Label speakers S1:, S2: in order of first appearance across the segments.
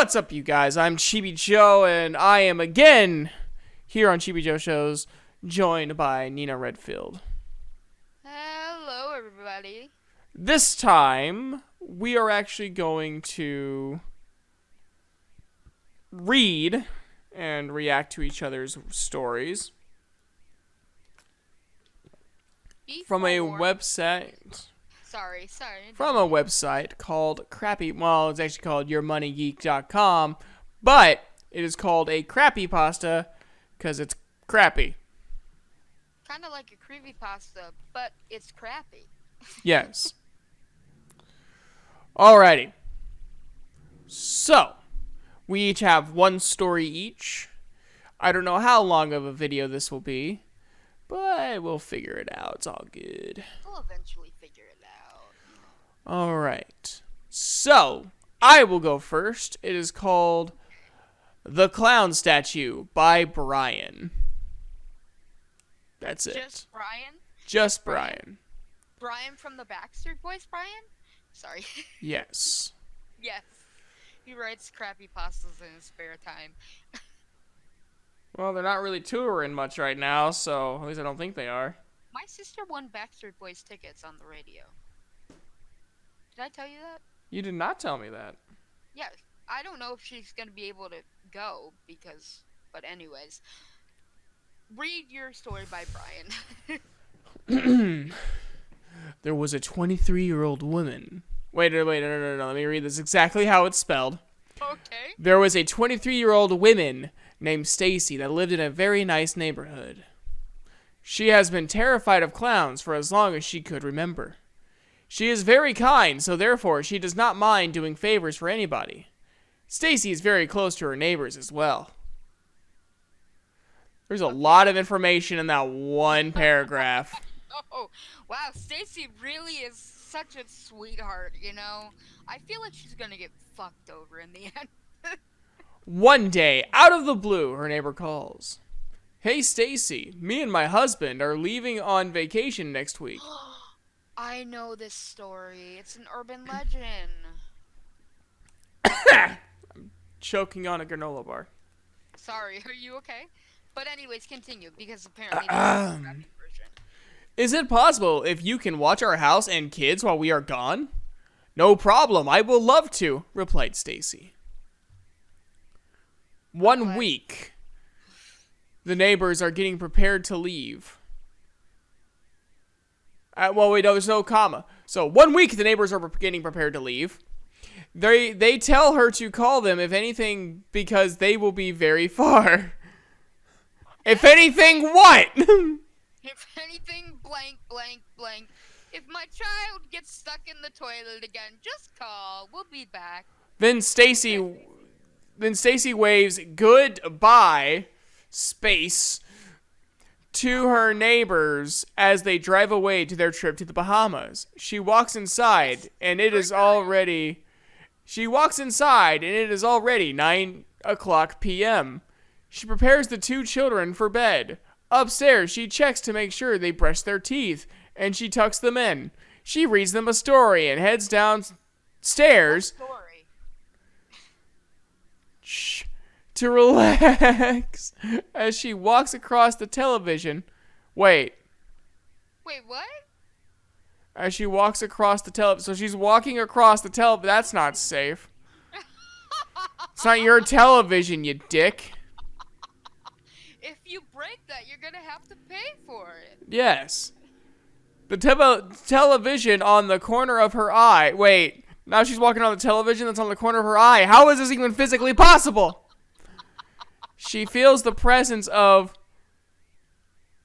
S1: What's up, you guys? I'm Chibi Joe, and I am again here on Chibi Joe Shows, joined by Nina Redfield.
S2: Hello, everybody.
S1: This time, we are actually going to read and react to each other's stories from a website.
S2: Sorry.
S1: From a website called Crappy. Well, it's actually called YourMoneyGeek.com, but it is called a crappy pasta because it's crappy.
S2: Kind of like a creepypasta, but it's crappy.
S1: Yes. Alrighty. So, we each have one story each. I don't know how long of a video this will be, but we'll figure it out. It's all good.
S2: We'll eventually figure it out.
S1: Alright. So, I will go first. It is called The Clown Statue by Brian. That's it.
S2: Just Brian?
S1: Just Brian.
S2: Brian from the Backstreet Boys, Brian? Sorry.
S1: Yes.
S2: Yes. He writes crappy pastas in his spare time.
S1: Well, they're not really touring much right now, so at least I don't think they are.
S2: My sister won Backstreet Boys tickets on the radio. Did I tell you that?
S1: You did not tell me that.
S2: Yeah. I don't know if she's going to be able to go because... But anyways. Read your story by Brian.
S1: There was a 23-year-old woman. Wait, no. Let me read this exactly how it's spelled.
S2: Okay.
S1: There was a 23-year-old woman named Stacy that lived in a very nice neighborhood. She has been terrified of clowns for as long as she could remember. She is very kind, so therefore she does not mind doing favors for anybody. Stacy is very close to her neighbors as well. There's a lot of information in that one paragraph.
S2: Oh, wow, Stacy really is such a sweetheart, you know? I feel like she's gonna get fucked over in the end.
S1: One day, out of the blue, her neighbor calls. Hey, Stacy, me and my husband are leaving on vacation next week.
S2: I know this story. It's an urban legend.
S1: I'm choking on a granola bar.
S2: Sorry, are you okay? But anyways, continue, because apparently this is the crappy version.
S1: Is it possible if you can watch our house and kids while we are gone? No problem, I will love to, replied Stacy. One week. The neighbors are getting prepared to leave. Well, wait, no, there's no comma. So, 1 week the neighbors are getting prepared to leave. They tell her to call them if anything because they will be very far. If anything, what?
S2: If anything, blank. If my child gets stuck in the toilet again, just call. We'll be back.
S1: Then Stacy waves goodbye, space, to her neighbors as they drive away to their trip to the Bahamas. She walks inside, and it is already 9 o'clock p.m. She prepares the two children for bed. Upstairs, she checks to make sure they brush their teeth, and she tucks them in. She reads them a story and heads downstairs to relax as she walks across the television. Wait,
S2: what?
S1: As she walks across the television. So she's walking across the television. That's not safe. It's not your television, you dick.
S2: If you break that, you're gonna have to pay for it.
S1: Yes. The television on the corner of her eye. Wait, now she's walking on the television that's on the corner of her eye. How is this even physically possible? She feels the presence of...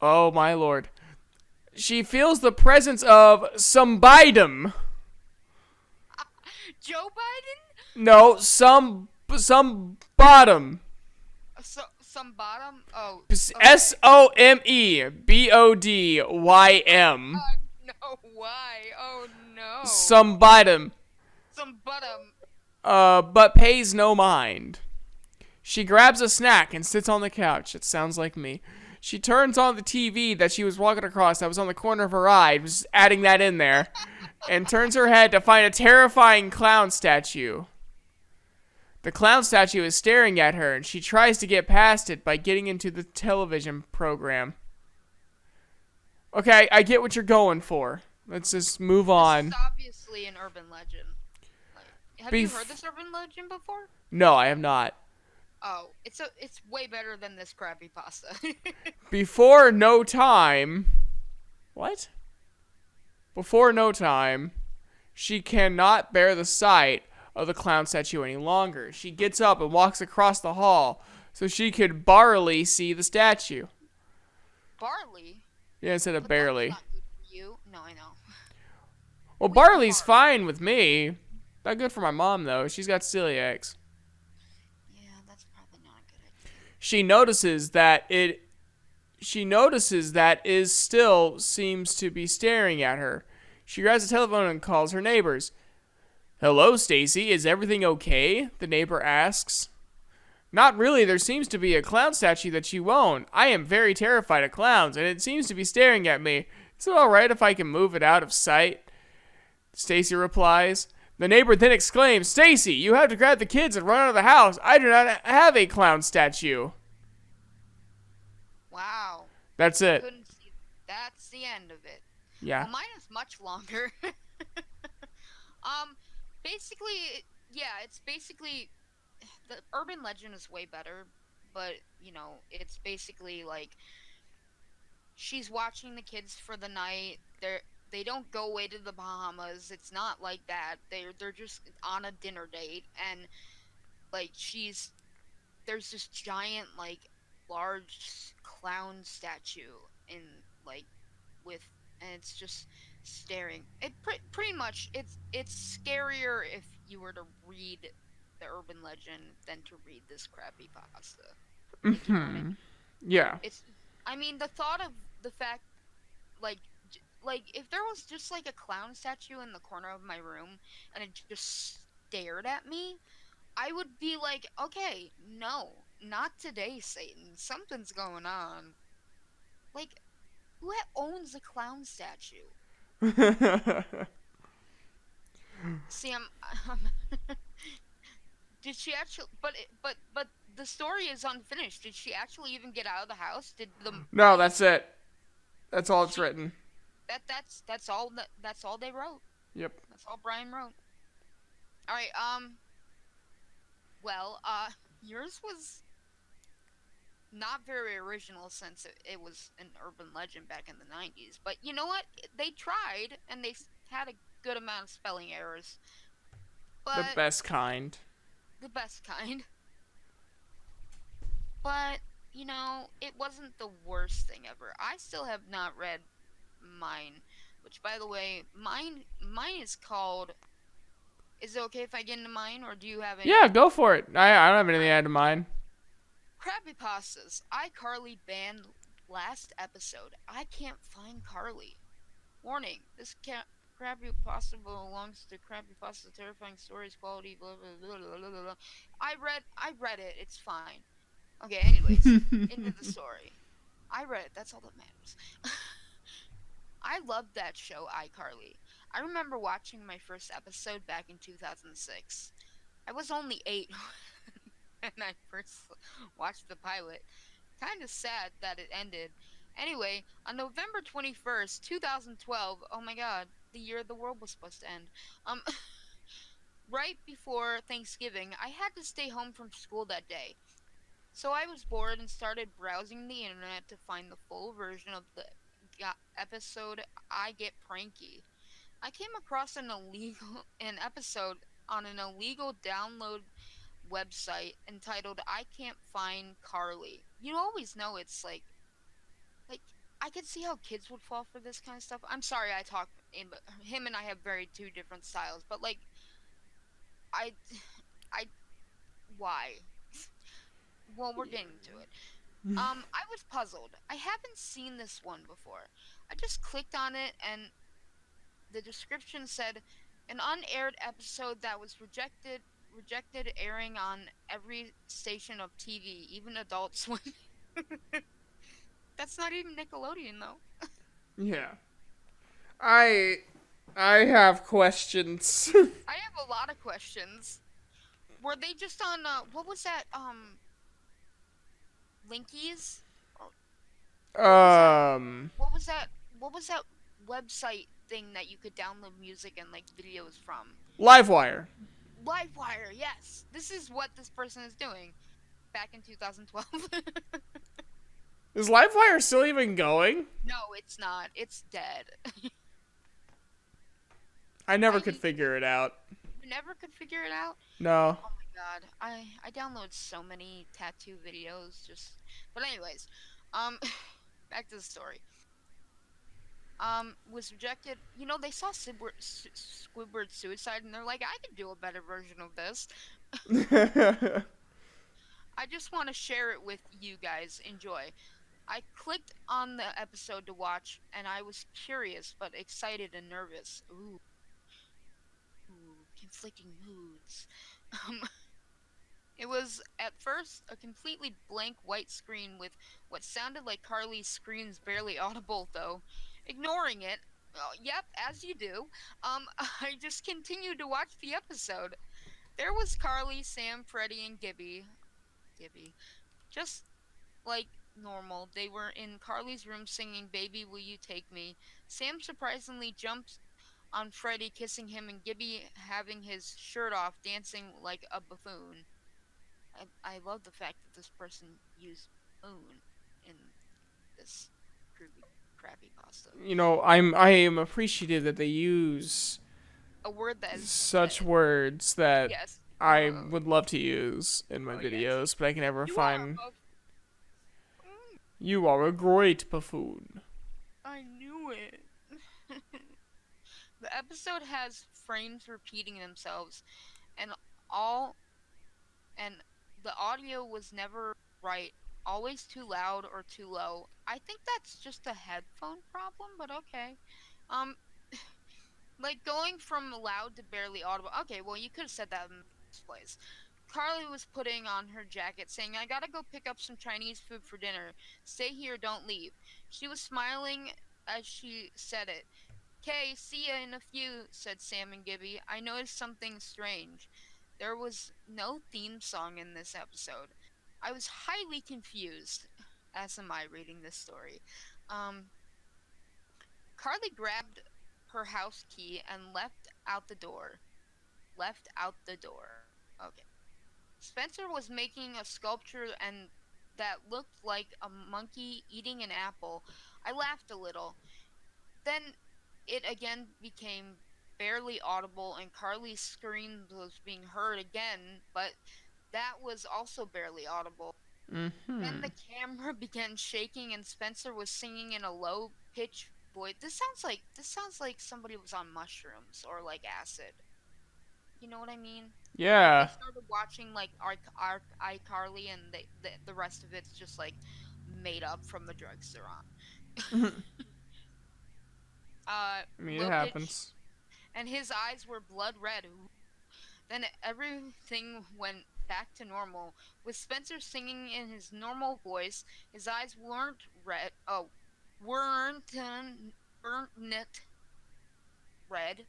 S1: Oh, my lord. She feels the presence of some Biden.
S2: Joe Biden?
S1: No, some bottom.
S2: Some bottom? Oh.
S1: SOMEBODYM.
S2: No, why? Oh, no.
S1: Some bottom.
S2: Some bottom.
S1: But pays no mind. She grabs a snack and sits on the couch. It sounds like me. She turns on the TV that she was walking across that was on the corner of her eye, just adding that in there, and turns her head to find a terrifying clown statue. The clown statue is staring at her, and she tries to get past it by getting into the television program. Okay, I get what you're going for. Let's just move
S2: This
S1: on.
S2: is obviously an urban legend. Like, have you heard this urban legend before?
S1: No, I have not.
S2: Oh, it's way better than this crappy pasta.
S1: Before no time. What? Before no time, she cannot bear the sight of the clown statue any longer. She gets up and walks across the hall so she could barely see the statue.
S2: Barley?
S1: Yeah, instead of
S2: But
S1: barely.
S2: that's not good for you. No, I know.
S1: Well,
S2: We
S1: barley's
S2: are.
S1: fine with me. Not good for my mom though. She's got celiacs.
S2: Yeah, that's probably not a good idea.
S1: She notices that is still seems to be staring at her. She grabs the telephone and calls her neighbors. "Hello, Stacy. Is everything okay?" the neighbor asks. "Not really. There seems to be a clown statue that you own. I am very terrified of clowns, and it seems to be staring at me. Is it all right if I can move it out of sight?" Stacy replies. The neighbor then exclaims, "Stacy, you have to grab the kids and run out of the house. I do not have a clown statue."
S2: Wow.
S1: That's it.
S2: Couldn't see. That's the end of it.
S1: Yeah.
S2: Well, mine is much longer. Basically, yeah, it's basically the urban legend is way better, but it's basically like she's watching the kids for the night. They don't go away to the Bahamas. It's not like that. They're just on a dinner date, and like there's this giant like large clown statue in like and it's just staring. It pretty much it's scarier if you were to read the urban legend than to read this crappy pasta.
S1: Yeah.
S2: I mean, the thought of the fact, like, if there was just like a clown statue in the corner of my room and it just stared at me, I would be like, okay, no, not today, Satan. Something's going on. Like, who owns a clown statue? See, did she actually? But the story is unfinished. Did she actually even get out of the house? Did the
S1: No, that's it. That's all it's written.
S2: That's all they wrote.
S1: Yep.
S2: That's all Brian wrote. All right. Well, yours was not very original since it was an urban legend back in the 90s. But you know what? They tried, and they had a good amount of spelling errors. But
S1: The best kind.
S2: The best kind. But, it wasn't the worst thing ever. I still have not read mine. Which, by the way, mine is called... Is it okay if I get into mine, or do you have any?
S1: Yeah, go for it. I don't have anything to add to mine.
S2: Crappypastas. iCarly banned last episode. I can't find Carly. Warning. This Crappypasta belongs to Crappypasta terrifying stories, quality, blah, blah, blah, blah, blah, blah. I read it. It's fine. Okay, anyways. Into the story. I read it. That's all that matters. I loved that show, iCarly. I remember watching my first episode back in 2006. I was only 8 when I first watched the pilot. Kind of sad that it ended. Anyway, on November 21st, 2012, oh my god, the year the world was supposed to end. Right before Thanksgiving, I had to stay home from school that day. So I was bored and started browsing the internet to find the full version of the episode I Get Pranky. I came across an episode on an illegal download website entitled I Can't Find Carly. You always know it's like I could see how kids would fall for this kind of stuff. I'm sorry I talk in, but him and I have two different styles, but like I why? Well, we're getting to it. I was puzzled. I haven't seen this one before. I just clicked on it and the description said an unaired episode that was rejected airing on every station of TV, even Adult Swim. That's not even Nickelodeon though.
S1: Yeah. I have questions.
S2: I have a lot of questions. Were they just on what was that Linkies? Or what was that?
S1: Um,
S2: What was that? What was that website thing that you could download music and like videos from?
S1: Livewire.
S2: Livewire. Yes. This is what this person is doing back in 2012.
S1: Is Livewire still even going?
S2: No, it's not. It's dead.
S1: I never
S2: I
S1: could figure it out.
S2: never could figure it out.
S1: No.
S2: Oh my god. I download so many tattoo videos just but anyways, um back to the story. Was rejected. You know, they saw Squidward's suicide and they're like, I could do a better version of this. I just want to share it with you guys. Enjoy. I clicked on the episode to watch and I was curious but excited and nervous. Ooh, conflicting moods. Um, it was at first a completely blank white screen with what sounded like Carly's screams barely audible, though. Ignoring it, yep, as you do, I just continued to watch the episode. There was Carly, Sam, Freddy, and Gibby. Gibby. Just like normal. They were in Carly's room singing Baby Will You Take Me. Sam surprisingly jumps on Freddy, kissing him, and Gibby having his shirt off, dancing like a buffoon. I love the fact that this person used moon in this creepy, crappy pasta.
S1: You know, I am appreciative that they use
S2: A word that is
S1: such words that
S2: yes.
S1: I would love to use in my
S2: Oh, yes.
S1: videos, but I can never
S2: You
S1: find.
S2: are a
S1: You are a great buffoon.
S2: I knew it. The episode has frames repeating themselves, and all and the audio was never right, always too loud or too low. I think that's just a headphone problem, but okay. Um, like going from loud to barely audible. Okay, well you could have said that in the first place. Carly was putting on her jacket, saying, I gotta go pick up some Chinese food for dinner. Stay here, don't leave. She was smiling as she said it. "'Kay, see ya in a few," said Sam and Gibby. I noticed something strange. There was no theme song in this episode. I was highly confused, as am I reading this story. Um, Carly grabbed her house key and left out the door. Left out the door. Okay. Spencer was making a sculpture and that looked like a monkey eating an apple. I laughed a little. Then it again became barely audible and Carly's scream was being heard again, but that was also barely audible. Then
S1: Mm-hmm.
S2: the camera began shaking and Spencer was singing in a low pitched voice. This sounds like somebody was on mushrooms or like acid. You know what I mean? Like they
S1: Yeah.
S2: started watching like iCarly and the rest of it's just like made up from the drugs they're on.
S1: I mean, it
S2: Low pitch,
S1: happens.
S2: and his eyes were blood red. Then everything went back to normal. With Spencer singing in his normal voice, his eyes weren't red. Oh, weren't red,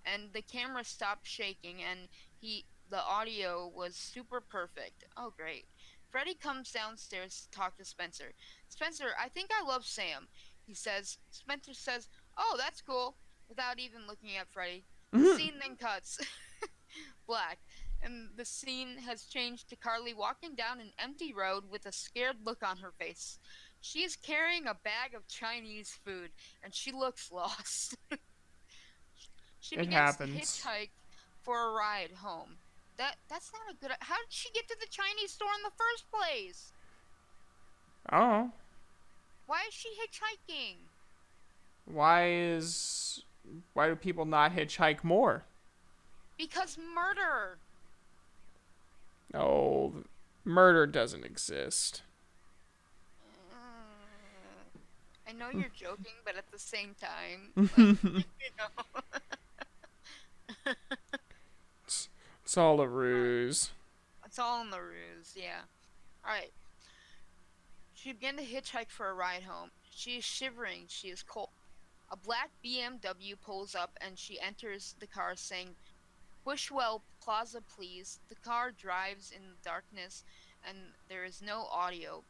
S2: and the camera stopped shaking, and the audio was super perfect. Oh, great. Freddy comes downstairs to talk to Spencer. Spencer, I think I love Sam, he says. Spencer says, oh, that's cool, without even looking at Freddy. The
S1: Mhm.
S2: scene then cuts black, and the scene has changed to Carly walking down an empty road with a scared look on her face. She is carrying a bag of Chinese food, and she looks lost. She
S1: It
S2: begins to
S1: happens.
S2: hitchhike for a ride home. That's not a good. How did she get to the Chinese store in the first place?
S1: Oh.
S2: Why is she hitchhiking?
S1: Why is. Why do people not hitchhike more?
S2: Because murder.
S1: Oh, murder doesn't exist.
S2: I know you're joking, but at the same time, like you know.
S1: It's all a ruse.
S2: It's all in the ruse, yeah. Alright. She began to hitchhike for a ride home. She is shivering, she is cold. A black BMW pulls up and she enters the car saying, Bushwell Plaza Please. The car drives in the darkness, and there is no audio,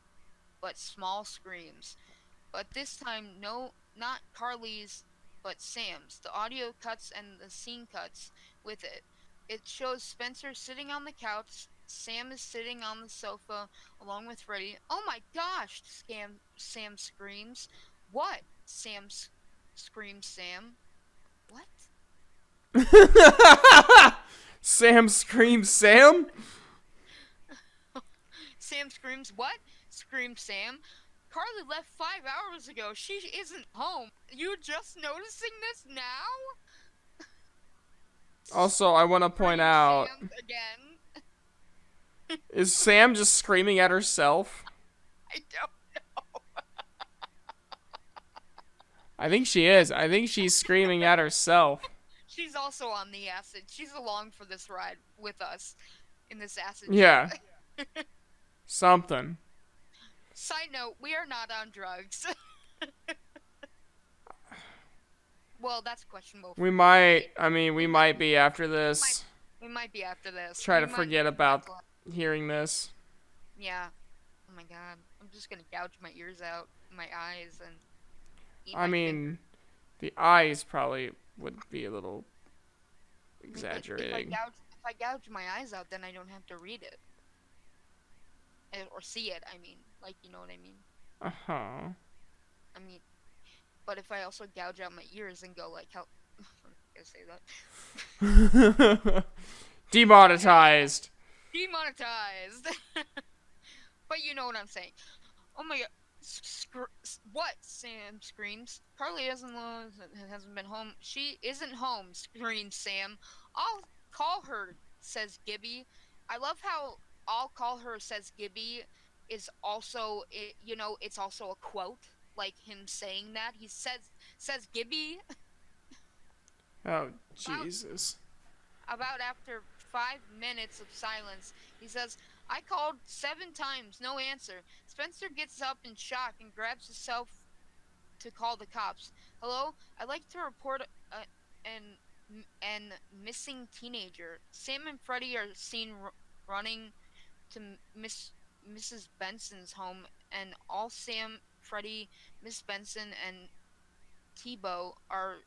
S2: but small screams. But this time, no, not Carly's, but Sam's. The audio cuts and the scene cuts with it. It shows Spencer sitting on the couch. Sam is sitting on the sofa along with Freddy. Oh my gosh! Sam screams. What? Screams Sam. What?
S1: Sam screams Sam?
S2: Sam screams. What? Screams Sam. Carly left 5 hours ago. She isn't home. You just noticing this now?
S1: Also, I want to point
S2: Screams
S1: out,
S2: Sam again.
S1: is Sam just screaming at herself?
S2: I don't know.
S1: I think she is. I think she's screaming at herself.
S2: She's also on the acid. She's along for this ride with us in this acid.
S1: Yeah.
S2: trip.
S1: Something.
S2: Side note, we are not on drugs. Well, that's questionable.
S1: We might be after this.
S2: We might be after this.
S1: Try
S2: We
S1: to
S2: might
S1: forget
S2: be
S1: about
S2: after-
S1: hearing this.
S2: Yeah. Oh my god. I'm just gonna gouge my ears out, my eyes, and eat
S1: I
S2: my
S1: mean, the eyes probably would be a little
S2: finger. If
S1: exaggerating.
S2: I gouge my eyes out, then I don't have to read it. Or see it, I mean. Like, you know what I mean?
S1: Uh-huh.
S2: I mean, but if I also gouge out my ears and go like, how... I'm gonna say that.
S1: Demonetized.
S2: Demonetized! But you know what I'm saying. Oh my god. What? Sam screams. Carly hasn't been home. She isn't home, screams Sam. I'll call her, says Gibby. I love how I'll call her, says Gibby, is also, it's also a quote. Like him saying that. He says Gibby.
S1: Oh, Jesus.
S2: About after 5 minutes of silence, he says, I called 7 times, no answer. Spencer gets up in shock and grabs his cell to call the cops. Hello? I'd like to report an missing teenager. Sam and Freddy are seen running to Mrs. Benson's home, and all Sam, Freddy, Miss Benson, and Tebow are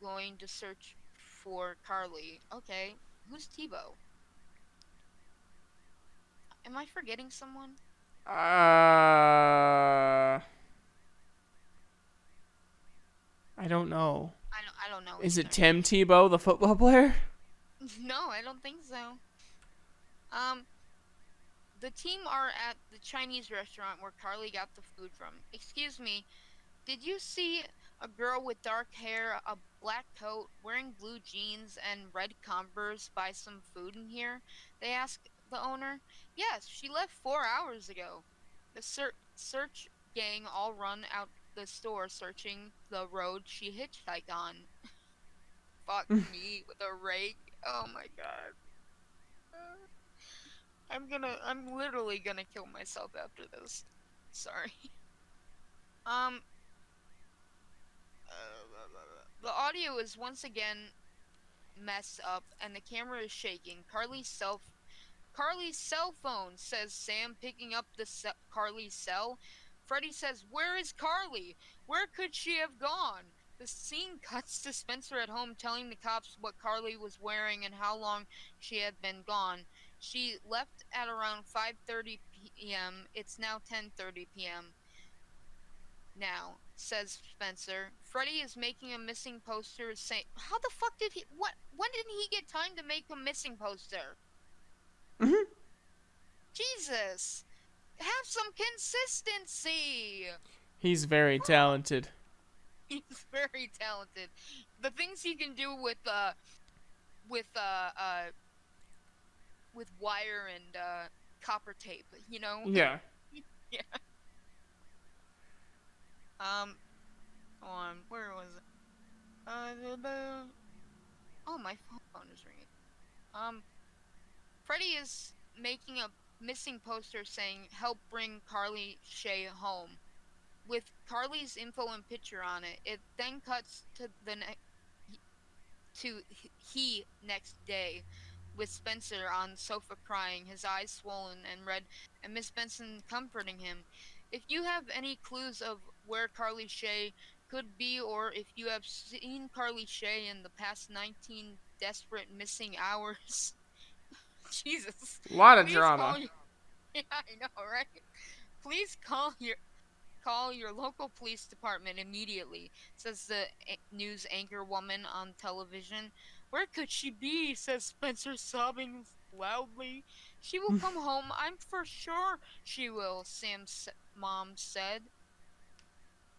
S2: going to search for Carly. Okay, who's Tebow? Am I forgetting someone?
S1: I don't know.
S2: I don't know.
S1: Is it
S2: either.
S1: Tim Tebow, the football player?
S2: No, I don't think so. The team are at the Chinese restaurant where Carly got the food from. Excuse me, did you see a girl with dark hair, a black coat, wearing blue jeans, and red Converse buy some food in here? They asked the owner. Yes, she left 4 hours ago. The search gang all run out the store searching the road she hitchhiked on. Fuck me with a rake. Oh my god. I'm literally gonna kill myself after this. Sorry. The audio is once again messed up and the camera is shaking. Carly's cell phone, says Sam, picking up the Carly's cell. Freddy says, where is Carly? Where could she have gone? The scene cuts to Spencer at home telling the cops what Carly was wearing and how long she had been gone. She left at around 5:30 p.m. It's now 10:30 p.m. now, says Spencer. Freddy is making a missing poster saying, how the fuck did he, when didn't he get time to make a missing poster?
S1: Mhm.
S2: Jesus! Have some consistency!
S1: He's very talented.
S2: He's very talented. The things he can do with wire and copper tape, you know?
S1: Yeah.
S2: Yeah. Hold on, where was it? Oh, my phone is ringing. Freddy is making a missing poster saying, help bring Carly Shay home, with Carly's info and picture on it. It then cuts to next day. with Spencer on the sofa crying, his eyes swollen and red, and Miss Benson comforting him. If you have any clues of where Carly Shay could be, or if you have seen Carly Shay in the past 19 desperate missing hours, Jesus,
S1: A lot of
S2: please
S1: drama.
S2: call your. Yeah, I know, right? Please call your local police department immediately, says the news anchor woman on television. Where could she be? Says Spencer, sobbing loudly. She will come home, I'm for sure she will, mom said.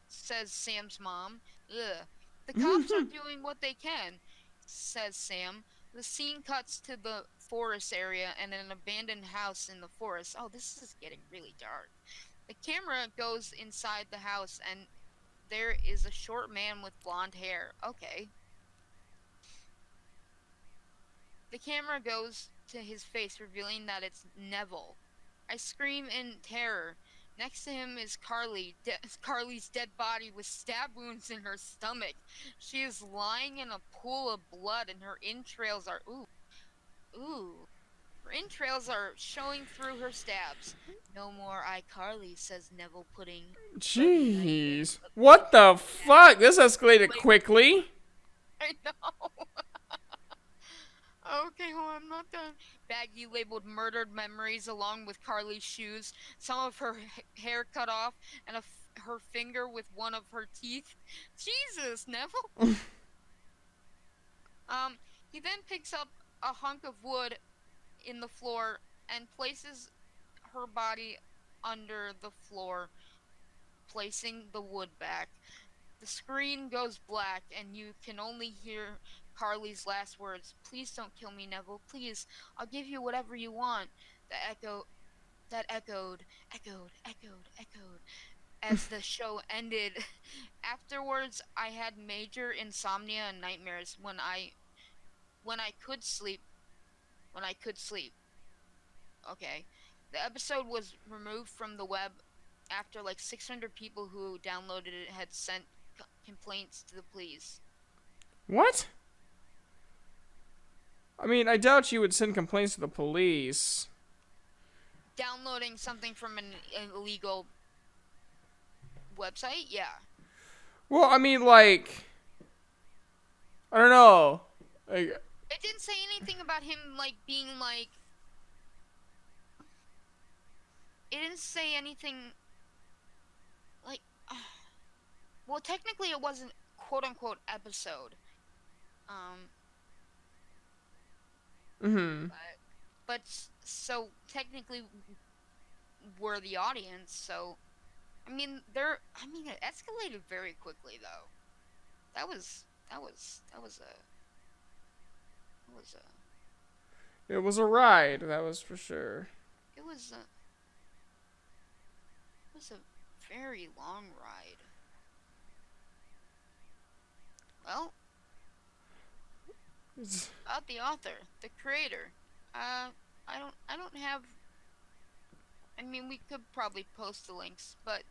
S2: Says Sam's mom. Ugh. The cops are doing what they can, says Sam. The scene cuts to the forest area and an abandoned house in the forest. Oh, this is getting really dark. The camera goes inside the house and there is a short man with blonde hair. Okay. The camera goes to his face, revealing that it's Neville. I scream in terror. Next to him is Carly, Carly's dead body with stab wounds in her stomach. She is lying in a pool of blood and her entrails are ooh. Her entrails are showing through her stabs. No more iCarly, says Neville, putting
S1: Jeez. What the fuck? This escalated quickly.
S2: I know. Okay, hold on, I'm not done. Baggy labeled murdered memories along with Carly's shoes, some of her hair cut off, and her finger with one of her teeth. Jesus, Neville. He then picks up a hunk of wood in the floor and places her body under the floor, placing the wood back. The screen goes black and you can only hear Carly's last words. Please don't kill me, Neville. Please, I'll give you whatever you want. That echoed as the show ended. Afterwards, I had major insomnia and nightmares when I could sleep. When I could sleep. Okay. The episode was removed from the web after like 600 people who downloaded it had sent complaints to the police.
S1: What? I mean, I doubt you would send complaints to the police.
S2: Downloading something from an illegal website? Yeah.
S1: Well, I mean, like, I don't know. Like,
S2: It didn't say anything about him, like, being, like... It didn't say anything... Like... Well, technically it wasn't quote-unquote episode.
S1: mm-hmm.
S2: But so, technically, we're the audience, so... I mean, it escalated very quickly, though. That was
S1: It was a ride, that was for sure.
S2: It was a very long ride. Well, about the author, the creator. I don't have. I mean, we could probably post the links, but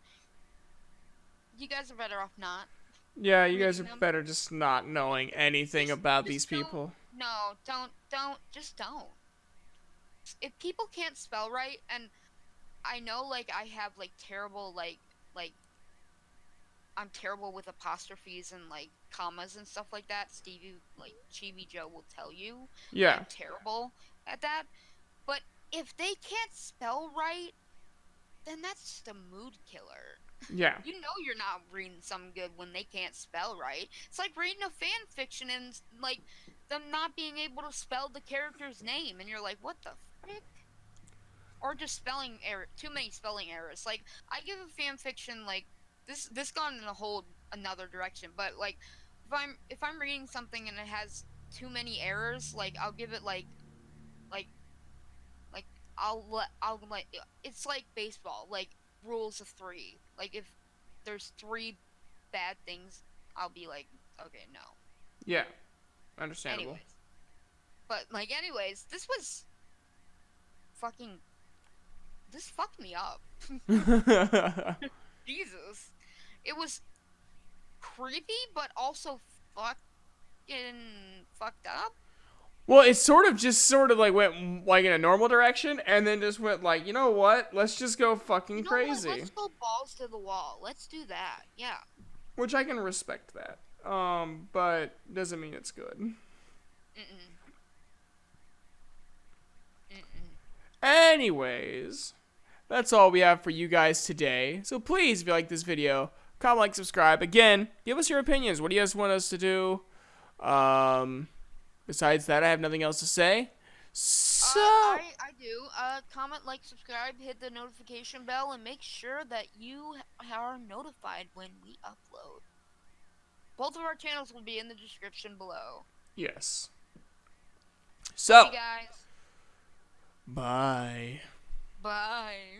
S2: you guys are better off not.
S1: Yeah, you guys are better just not knowing anything about these
S2: don't-
S1: people.
S2: No, just don't. If people can't spell right, and I know, like, I have, like, terrible, like, I'm terrible with apostrophes and, like, commas and stuff like that. Stevie, like, Chibi Joe will tell you.
S1: Yeah.
S2: I'm terrible at that. But if they can't spell right, then that's just a mood killer.
S1: Yeah.
S2: You know you're not reading something good when they can't spell right. It's like reading a fan fiction and, like, them not being able to spell the character's name, and you're like, what the frick? Or just spelling error, too many spelling errors. Like, I give a fan fiction, like, this gone in a whole another direction, but, like, if I'm reading something and it has too many errors, like, I'll give it like I'll like, it's like baseball, like, rules of 3. Like, if there's 3 bad things, I'll be like, okay, no.
S1: Yeah. Understandable.
S2: Anyways, this fucked me up. Jesus. It was creepy, but also fucked up.
S1: Well, it sort of like went like in a normal direction, and then just went like, you know what? Let's just go fucking
S2: You know what?
S1: crazy.
S2: Let's go balls to the wall. Let's do that. Yeah.
S1: Which I can respect that. But doesn't mean it's good.
S2: Mm-mm. Mm-mm.
S1: Anyways, that's all we have for you guys today. So please, if you like this video, comment, like, subscribe. Again, give us your opinions. What do you guys want us to do? Besides that, I have nothing else to say. So,
S2: I do. Comment, like, subscribe, hit the notification bell, and make sure that you are notified when we upload. Both of our channels will be in the description below.
S1: yes. So,
S2: Hey guys.
S1: bye.
S2: Bye.